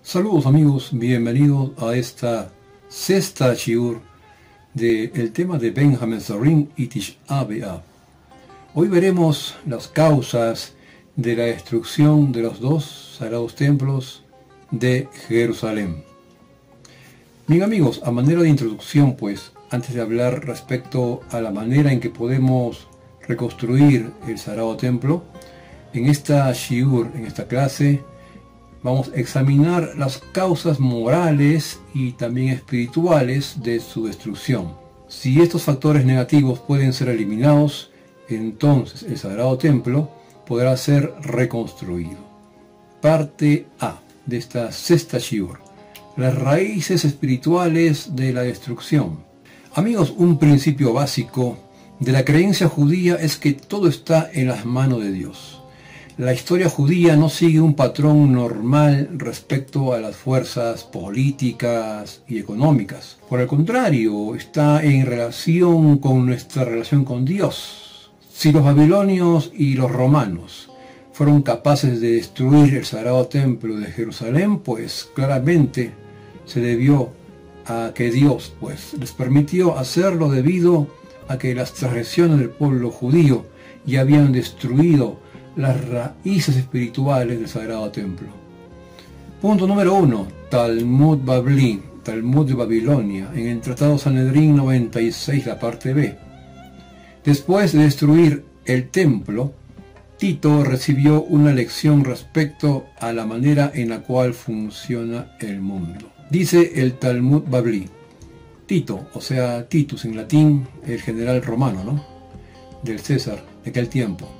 Saludos amigos, bienvenidos a esta sexta shiur del tema de Ben HaMetzarim y Tisha B'Av. Hoy veremos las causas de la destrucción de los dos sagrados templos de Jerusalén. Bien amigos, a manera de introducción pues, antes de hablar respecto a la manera en que podemos reconstruir el sagrado templo, en esta shiur, en esta clase, vamos a examinar las causas morales y también espirituales de su destrucción. Si estos factores negativos pueden ser eliminados, entonces el Sagrado Templo podrá ser reconstruido. Parte A de esta sexta shiur: las raíces espirituales de la destrucción. Amigos, un principio básico de la creencia judía es que todo está en las manos de Dios. La historia judía no sigue un patrón normal respecto a las fuerzas políticas y económicas. Por el contrario, está en relación con nuestra relación con Dios. Si los babilonios y los romanos fueron capaces de destruir el sagrado templo de Jerusalén, pues claramente se debió a que Dios les permitió hacerlo debido a que las transgresiones del pueblo judío ya habían destruido las raíces espirituales del Sagrado Templo. Punto número 1. Talmud Babli, Talmud de Babilonia, en el Tratado Sanedrín 96, la parte B. Después de destruir el templo, Tito recibió una lección respecto a la manera en la cual funciona el mundo. Dice el Talmud Babli: Tito, o sea Titus en latín, el general romano, ¿no?, del César de aquel tiempo.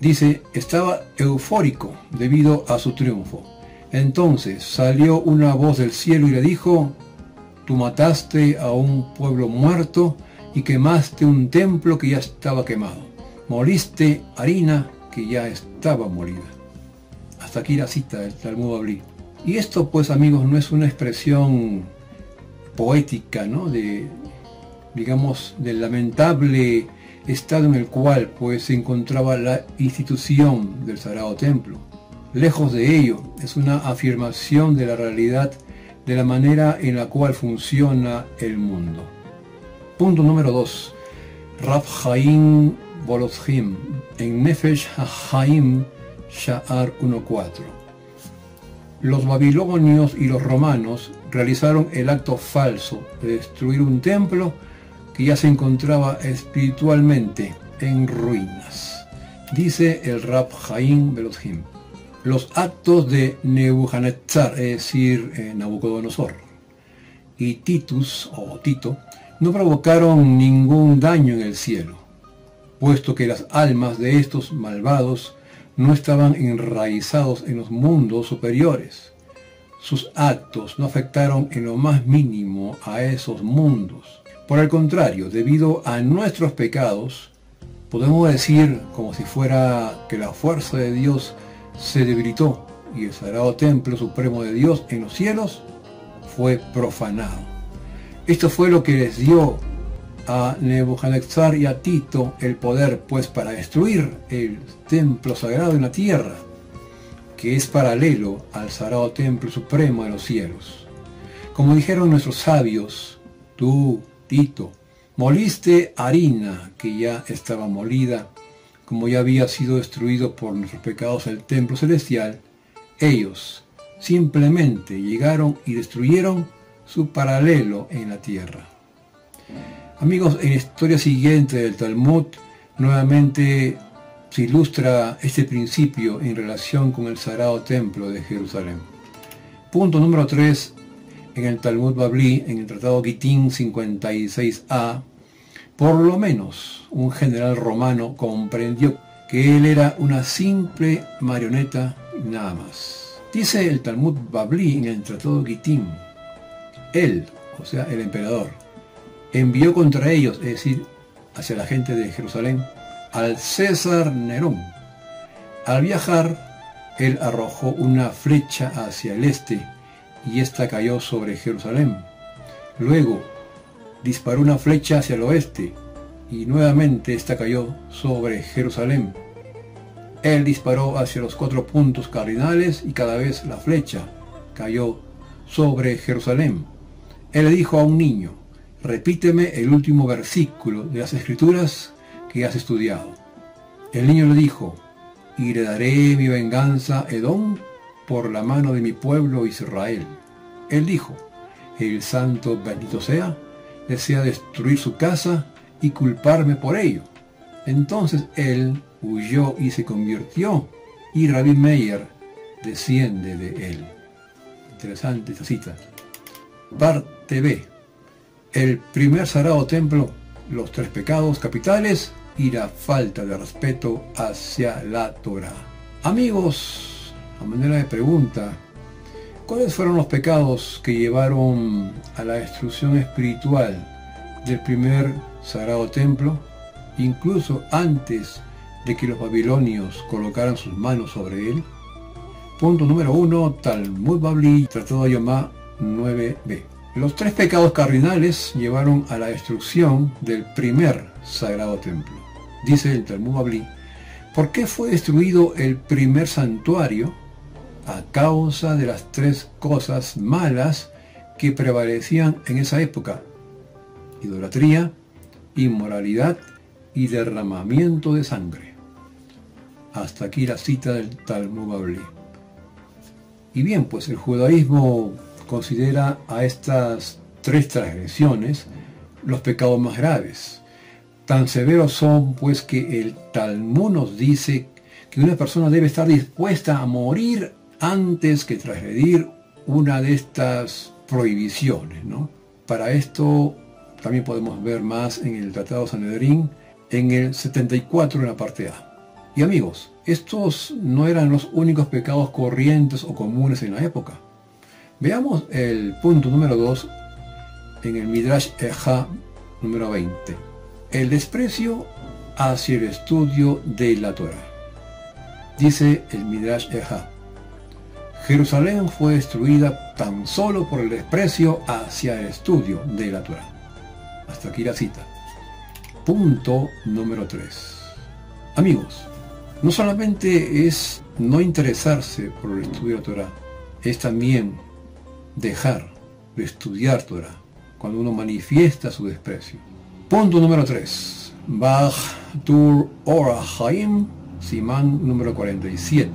Dice, estaba eufórico debido a su triunfo. Entonces salió una voz del cielo y le dijo: tú mataste a un pueblo muerto y quemaste un templo que ya estaba quemado. Moliste harina que ya estaba molida. Hasta aquí la cita del Talmud Babli. Y esto pues amigos no es una expresión poética, ¿no?, digamos, del lamentable estado en el cual pues se encontraba la institución del Sagrado Templo. Lejos de ello, es una afirmación de la realidad de la manera en la cual funciona el mundo. Punto número 2. Rav Chaim Volozhim, en Nefesh HaChaim Sha'ar 1.4. Los babilonios y los romanos realizaron el acto falso de destruir un templo que ya se encontraba espiritualmente en ruinas. Dice el Rav Chaim Volozhim: los actos de Nebuchadnezzar, es decir, Nabucodonosor, y Titus o Tito, no provocaron ningún daño en el cielo, puesto que las almas de estos malvados no estaban enraizados en los mundos superiores. Sus actos no afectaron en lo más mínimo a esos mundos. Por el contrario, debido a nuestros pecados, podemos decir como si fuera que la fuerza de Dios se debilitó y el sagrado templo supremo de Dios en los cielos fue profanado. Esto fue lo que les dio a Nebuchadnezzar y a Tito el poder pues para destruir el templo sagrado en la tierra, que es paralelo al sagrado templo supremo de los cielos. Como dijeron nuestros sabios, tú, Tito, moliste harina que ya estaba molida, como ya había sido destruido por nuestros pecados el templo celestial. Ellos simplemente llegaron y destruyeron su paralelo en la tierra. Amigos, en la historia siguiente del Talmud, nuevamente se ilustra este principio en relación con el sagrado templo de Jerusalén. Punto número 3. En el Talmud Babli, en el Tratado Gittin 56a, por lo menos un general romano comprendió que él era una simple marioneta y nada más. Dice el Talmud Babli en el Tratado Gittin: él, o sea el emperador, envió contra ellos, es decir, hacia la gente de Jerusalén, al César Nerón. Al viajar, él arrojó una flecha hacia el este y ésta cayó sobre Jerusalén. Luego disparó una flecha hacia el oeste y nuevamente ésta cayó sobre Jerusalén. Él disparó hacia los 4 puntos cardinales y cada vez la flecha cayó sobre Jerusalén. Él le dijo a un niño: repíteme el último versículo de las Escrituras que has estudiado. El niño le dijo: y le daré mi venganza a Edom por la mano de mi pueblo Israel. Él dijo: el santo bendito sea, desea destruir su casa y culparme por ello. Entonces él huyó y se convirtió, y Rabbi Meir desciende de él. Interesante esta cita. Parte B. El primer sagrado templo, los 3 pecados capitales y la falta de respeto hacia la Torá. Amigos, a manera de pregunta, ¿cuáles fueron los pecados que llevaron a la destrucción espiritual del primer sagrado templo, incluso antes de que los babilonios colocaran sus manos sobre él? Punto número 1, Talmud Babli, Tratado de Yomá 9b. Los 3 pecados cardinales llevaron a la destrucción del primer sagrado templo. Dice el Talmud Babli: ¿por qué fue destruido el primer santuario? A causa de las 3 cosas malas que prevalecían en esa época: idolatría, inmoralidad y derramamiento de sangre. Hasta aquí la cita del Talmud Babli. Y bien, pues el judaísmo considera a estas 3 transgresiones los pecados más graves. Tan severos son, pues, que el Talmud nos dice que una persona debe estar dispuesta a morir antes que transgredir una de estas prohibiciones, ¿no? Para esto también podemos ver más en el Tratado Sanedrín, en el 74, en la parte A. Y amigos, estos no eran los únicos pecados corrientes o comunes en la época. Veamos el punto número 2 en el Midrash Ejá número 20. El desprecio hacia el estudio de la Torá. Dice el Midrash Ejá: Jerusalén fue destruida tan solo por el desprecio hacia el estudio de la Torá. Hasta aquí la cita. Punto número 3. Amigos, no solamente es no interesarse por el estudio de la Torá, es también dejar de estudiar Torá cuando uno manifiesta su desprecio. Punto número 3. Baj Tur Orahaim, Simán número 47.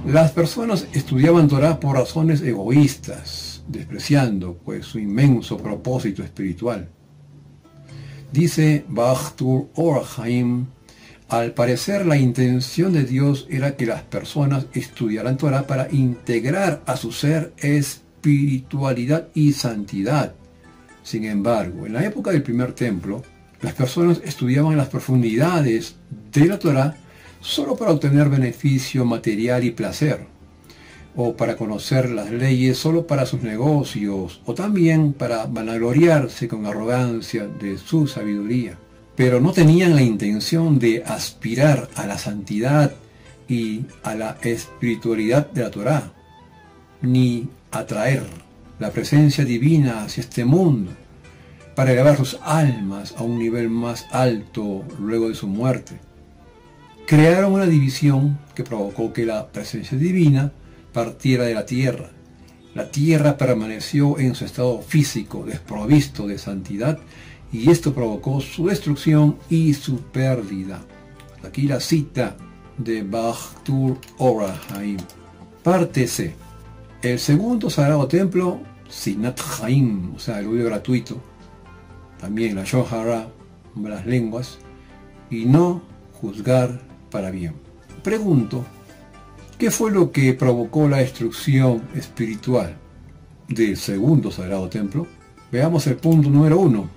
Las personas estudiaban Torá por razones egoístas, despreciando pues su inmenso propósito espiritual. Dice Baj Tur Orahaim: al parecer la intención de Dios era que las personas estudiaran Torá para integrar a su ser espiritualidad y santidad. Sin embargo, en la época del primer templo, las personas estudiaban las profundidades de la Torá solo para obtener beneficio material y placer, o para conocer las leyes solo para sus negocios, o también para vanagloriarse con arrogancia de su sabiduría. Pero no tenían la intención de aspirar a la santidad y a la espiritualidad de la Torá, ni atraer la presencia divina hacia este mundo para elevar sus almas a un nivel más alto luego de su muerte. Crearon una división que provocó que la presencia divina partiera de la tierra. La tierra permaneció en su estado físico, desprovisto de santidad, y esto provocó su destrucción y su pérdida. Aquí la cita de Baj Tur Orahaim. Parte C. El segundo sagrado templo, Sinat Haim, o sea, el odio gratuito, también la Shohara, las lenguas, y no juzgar para bien. Pregunto, ¿qué fue lo que provocó la destrucción espiritual del segundo sagrado templo? Veamos el punto número 1.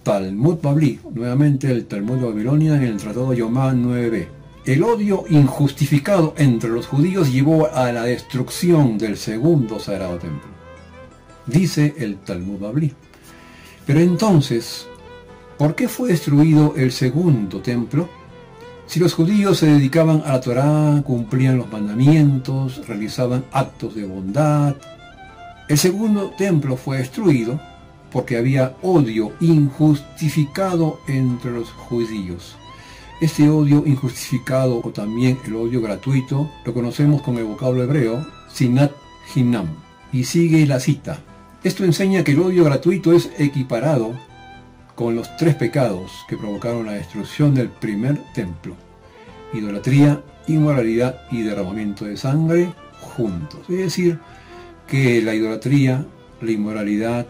Talmud Babli, nuevamente el Talmud de Babilonia en el Tratado de Yomá 9b. El odio injustificado entre los judíos llevó a la destrucción del segundo sagrado templo. Dice el Talmud Babli. Pero entonces, ¿por qué fue destruido el segundo templo? Si los judíos se dedicaban a la Torá, cumplían los mandamientos, realizaban actos de bondad. El segundo templo fue destruido porque había odio injustificado entre los judíos. Este odio injustificado, o también el odio gratuito, lo conocemos con el vocablo hebreo, Sinat Hinam. Y sigue la cita. Esto enseña que el odio gratuito es equiparado con los 3 pecados que provocaron la destrucción del primer templo: idolatría, inmoralidad y derramamiento de sangre juntos. Es decir, que la idolatría, la inmoralidad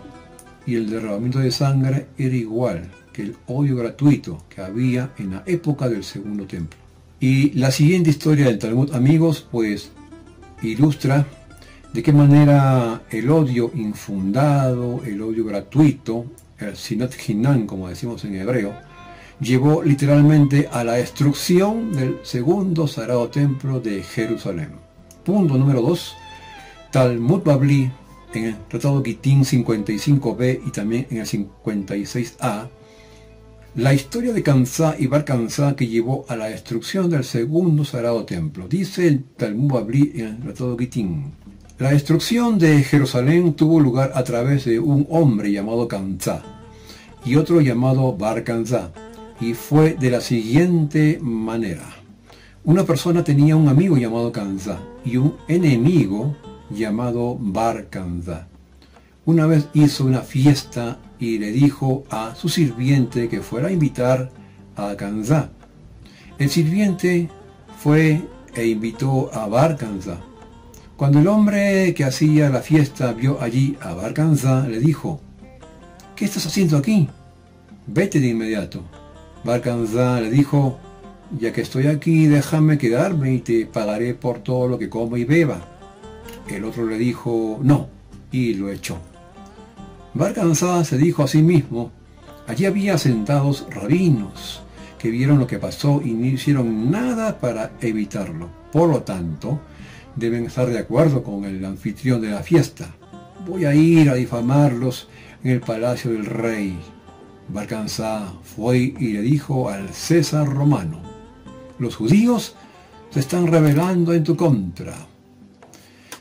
y el derramamiento de sangre era igual que el odio gratuito que había en la época del segundo templo. Y la siguiente historia del Talmud, amigos, pues ilustra de qué manera el odio infundado, el odio gratuito, el sinat hinam, como decimos en hebreo, llevó literalmente a la destrucción del segundo sagrado templo de Jerusalén. Punto número 2. Talmud Babli, en el Tratado Gitín 55b y también en el 56a, la historia de Kansa y Bar Kansa que llevó a la destrucción del segundo sagrado templo. Dice el Talmud Babli en el Tratado Gitín: la destrucción de Jerusalén tuvo lugar a través de un hombre llamado Kansa y otro llamado Bar Kansa, y fue de la siguiente manera. Una persona tenía un amigo llamado Kansa y un enemigo llamado Bar Kansa. Una vez hizo una fiesta y le dijo a su sirviente que fuera a invitar a Kansa. El sirviente fue e invitó a Bar Kansa. Cuando el hombre que hacía la fiesta vio allí a Bar Kansa, le dijo: ¿qué estás haciendo aquí? Vete de inmediato. Bar Kansa le dijo: ya que estoy aquí, déjame quedarme y te pagaré por todo lo que coma y beba. El otro le dijo: no, y lo echó. Bar Kansa se dijo a sí mismo: allí había sentados rabinos que vieron lo que pasó y no hicieron nada para evitarlo. Por lo tanto, deben estar de acuerdo con el anfitrión de la fiesta. Voy a ir a difamarlos en el palacio del rey. Bar Kansa fue y le dijo al César romano: los judíos se están rebelando en tu contra.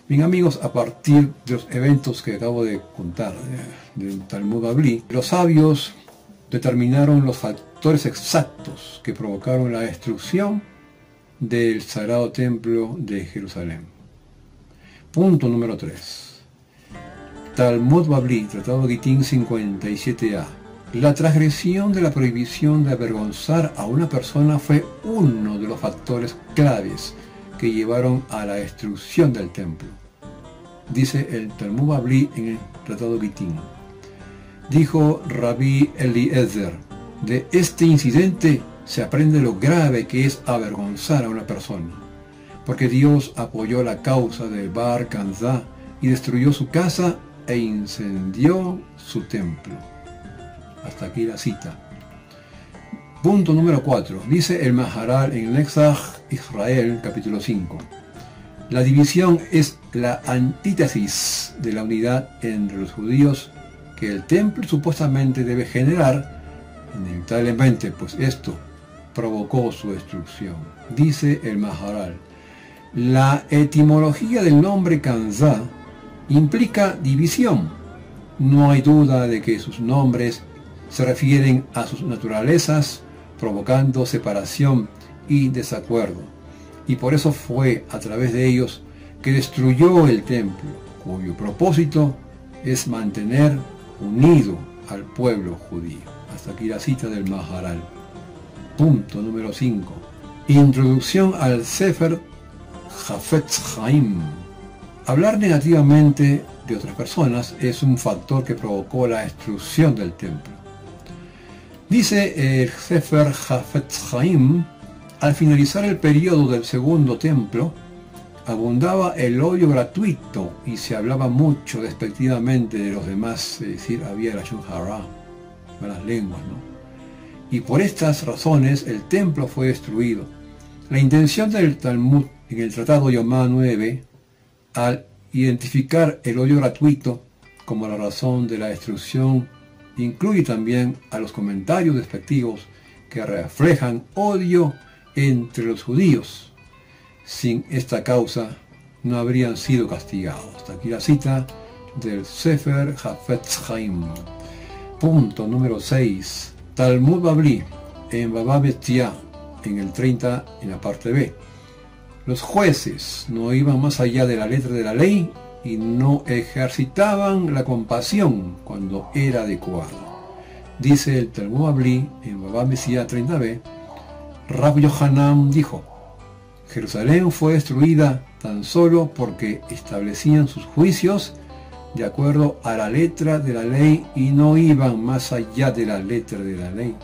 Bien, amigos, a partir de los eventos que acabo de contar del Talmud Babli, los sabios determinaron los factores exactos que provocaron la destrucción del sagrado templo de Jerusalén. Punto número 3. Talmud Babli, Tratado Gitín 57a. La transgresión de la prohibición de avergonzar a una persona fue uno de los factores claves que llevaron a la destrucción del templo. Dice el Talmud Babli en el Tratado Gitín: dijo Rabbi Eliezer: de este incidente se aprende lo grave que es avergonzar a una persona, porque Dios apoyó la causa de Bar Kansa y destruyó su casa e incendió su templo. Hasta aquí la cita. Punto número 4. Dice el Maharal en Netzach Israel, capítulo 5. La división es la antítesis de la unidad entre los judíos que el templo supuestamente debe generar. Inevitablemente, pues esto provocó su destrucción. Dice el Maharal: la etimología del nombre Kansa implica división. No hay duda de que sus nombres se refieren a sus naturalezas, provocando separación y desacuerdo. Y por eso fue a través de ellos que destruyó el templo, cuyo propósito es mantener unido al pueblo judío. Hasta aquí la cita del Maharal. Punto número 5. Introducción al Sefer Hafetz Haim. Hablar negativamente de otras personas es un factor que provocó la destrucción del templo. Dice el Sefer Hafetz Haim: al finalizar el periodo del segundo templo, abundaba el odio gratuito y se hablaba mucho despectivamente de los demás, es decir, había la Lashon Hara, malas lenguas, ¿no? Y por estas razones el templo fue destruido. La intención del Talmud en el Tratado Yomá 9, al identificar el odio gratuito como la razón de la destrucción, incluye también a los comentarios despectivos que reflejan odio entre los judíos. Sin esta causa no habrían sido castigados. Hasta aquí la cita del Sefer Hafetz Haim. Punto número 6. Talmud Babli en Baba Metzia, en el 30, en la parte B. Los jueces no iban más allá de la letra de la ley y no ejercitaban la compasión cuando era adecuado. Dice el Talmud Bavli en Baba Metzia 30b, Rab Yohanan dijo: Jerusalén fue destruida tan solo porque establecían sus juicios de acuerdo a la letra de la ley y no iban más allá de la letra de la ley.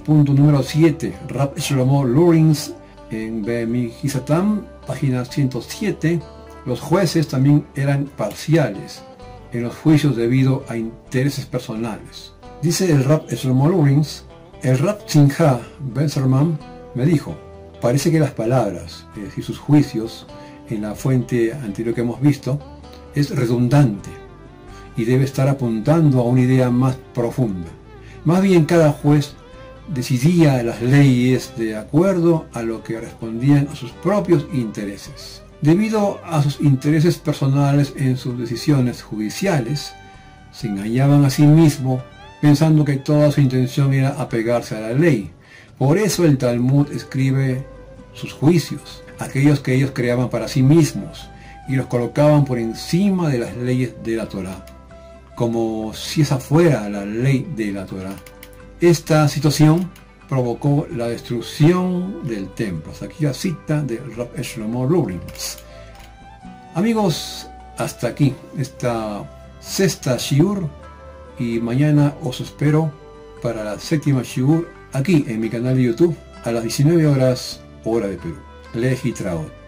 Punto número 7. Rab Shlomo Lurins en Be'mihisatam, página 107. Los jueces también eran parciales en los juicios debido a intereses personales. Dice el Rab Shlomo Lurins: el Rab Simcha Ben Salman me dijo: parece que las palabras, es decir, sus juicios, en la fuente anterior que hemos visto, es redundante y debe estar apuntando a una idea más profunda. Más bien, cada juez decidía las leyes de acuerdo a lo que respondían a sus propios intereses. Debido a sus intereses personales en sus decisiones judiciales, se engañaban a sí mismos pensando que toda su intención era apegarse a la ley. Por eso el Talmud escribe sus juicios, aquellos que ellos creaban para sí mismos, y los colocaban por encima de las leyes de la Torá, como si esa fuera la ley de la Torá. Esta situación provocó la destrucción del templo. Aquí la cita de Rab Shlomo Lurins. Amigos, hasta aquí esta sexta shiur, y mañana os espero para la séptima shiur aquí en mi canal de YouTube a las 19 horas, hora de Perú. Lehi Traot.